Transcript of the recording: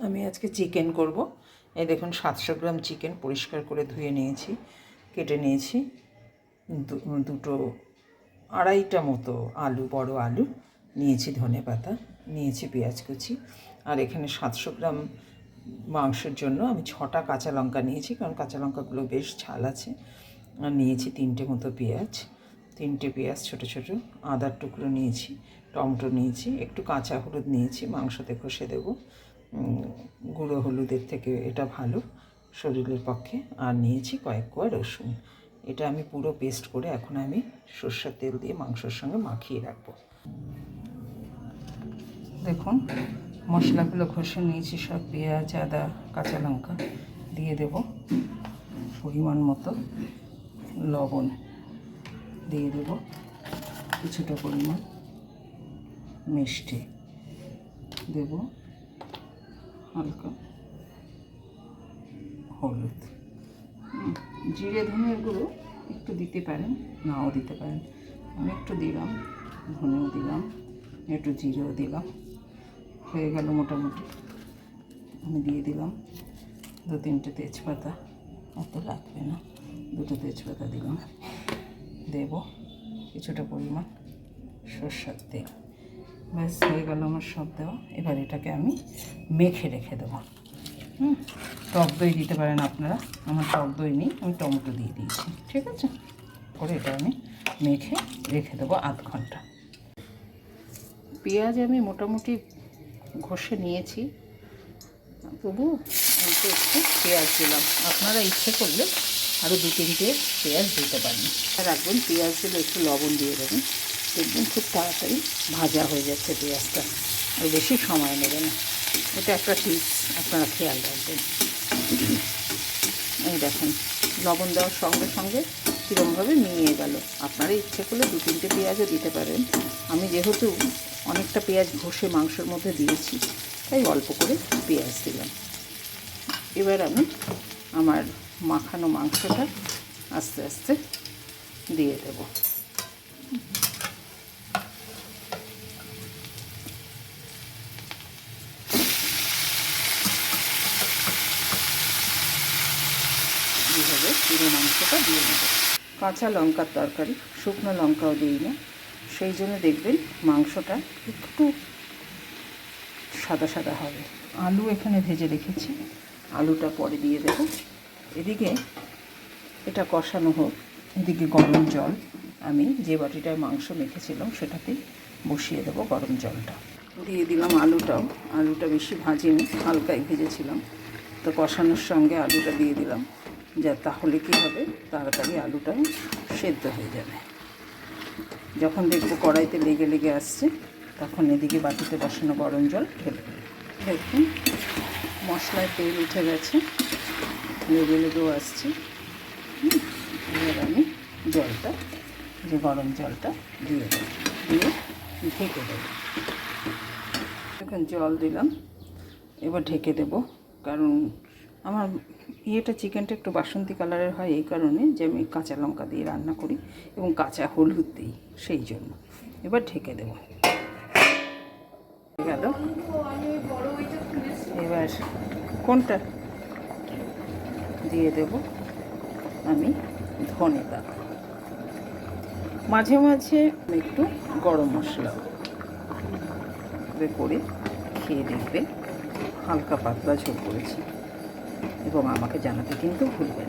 আমি আজকে চিকেন করব। এই দেখুন 700 গ্রাম চিকেন পরিষ্কার করে ধুয়ে নিয়েছি, কেটে নিয়েছি। দুটো আড়াইটা মতো আলু, বড় আলু নিয়েছি, ধনে পাতা নিয়েছি, পেঁয়াজ কুচি। আর এখানে 700 গ্রাম মাংসের জন্য আমি 6টা কাঁচা লঙ্কা নিয়েছি, কারণ কাঁচা লঙ্কাগুলো বেশ ঝাল আছে। আর নিয়েছি 3টে মতো পেঁয়াজ, 3টে পেঁয়াজ ছোটো ছোটো, আদার টুকরো নিয়েছি, টমেটো নিয়েছি, একটু কাঁচা হলুদ নিয়েছি, মাংসতে কষে দেবো। গুঁড়ো হলুদের থেকে এটা ভালো শরীরের পক্ষে। আর নিয়েছি কয়েক কোয়া রসুন। এটা আমি পুরো পেস্ট করে এখন আমি সর্ষের তেল দিয়ে মাংসের সঙ্গে মাখিয়ে রাখবো। দেখুন মশলাগুলো ঘষে নিয়েছি সব, পেঁয়াজ, আদা, কাঁচা লঙ্কা দিয়ে দেব। পরিমাণ মতো লবণ দিয়ে দেব, কিছুটা পরিমাণ মিষ্টি দেব, হালকা হলুদ, জিরে ধনের গুঁড়ো একটু দিতে পারেন, নাও দিতে পারেন। আমি একটু দিলাম, ধনেও দিলাম, একটু জিরেও দিলাম। হয়ে গেল মোটামুটি। আমি দিয়ে দিলাম 2-3টে তেজপাতা, অত লাগবে না, 2টো তেজপাতা দিলাম। দেব কিছুটা পরিমাণ সরষের তেল। ব্যাস হয়ে গেল আমার সব দেওয়া। এবার এটাকে আমি মেখে রেখে দেবো। টক দই দিতে পারেন আপনারা, আমার টক দই নেই, আমি টমেটো দিয়ে দিয়েছি। ঠিক আছে, করে এটা আমি মেখে রেখে দেবো আধ ঘন্টা। পেঁয়াজ আমি মোটামুটি ঘষে নিয়েছি, তবু অল্প একটু পেঁয়াজ দিলাম। আপনারা ইচ্ছে করলে আরও 2-3টে পেঁয়াজ দিতে পারেন। রাখবেন পেঁয়াজ দিলে একটু লবণ দিয়ে দেবেন, দেখবেন খুব তাড়াতাড়ি ভাজা হয়ে যাচ্ছে পেঁয়াজটা, আর বেশি সময় নেবে না। এটা একটা টিপস, আপনারা খেয়াল রাখবেন। এই দেখুন লবণ দেওয়ার সঙ্গে সঙ্গে কীরকমভাবে মিলিয়ে গেল। আপনারা ইচ্ছে করলে 2-3টে পেঁয়াজও দিতে পারেন। আমি যেহেতু অনেকটা পেঁয়াজ ঘষে মাংসের মধ্যে দিয়েছি, তাই অল্প করে পেঁয়াজ দিলাম। এবার আমি আমার মাখানো মাংসটা আস্তে আস্তে দিয়ে দেব। এইভাবে পুরো মাংসটা দিয়ে নেব। কাঁচা লঙ্কার তরকারি, শুকনো লঙ্কাও দিই না, সেই জন্য দেখবেন মাংসটা একটু সাদা সাদা হবে। আলু এখানে ভেজে রেখেছি, আলুটা পরে দিয়ে দেব। এদিকে এটা কষানো হোক, এদিকে গরম জল আমি যে বাটিটায় মাংস মেখেছিলাম সেটাতেই বসিয়ে দেবো। গরম জলটা দিয়ে দিলাম। আলুটা বেশি ভাজিনি, হালকাই ভেজেছিলাম, তো কষানোর সঙ্গে আলুটা দিয়ে দিলাম। তাহলে কী হবে, তাড়াতাড়ি আলুটা সেদ্ধ হয়ে যাবে। যখন দেখবো কড়াইতে লেগে লেগে আসছে, তখন এদিকে বাটিতে বসানো গরম জল ঢেলে দেবো। দেখুন মশলায় তেল উঠে গেছে, লেগে লেগেও আসছে। এবার আমি জলটা, যে গরম জলটা দিয়ে দেবো, দিয়ে ঢেকে দেবো। এখন জল দিলাম, এবার ঢেকে দেব। কারণ আমার চিকেনটা একটু বাসন্তী কালারের হয়, এই কারণে যে আমি কাঁচা লঙ্কা দিয়ে রান্না করি এবং কাঁচা হলুদ দিই, সেই জন্য। এবার ঢেকে দেব। গেল। এবার কোনটা দিয়ে দেব আমি ধনে পাতা, মাঝে মাঝে একটু গরম মশলা করে খেয়ে দেখবেন। হালকা পাতলা ঝোল করেছি, এবং আমাকে জানাতে কিন্তু ভুলবেন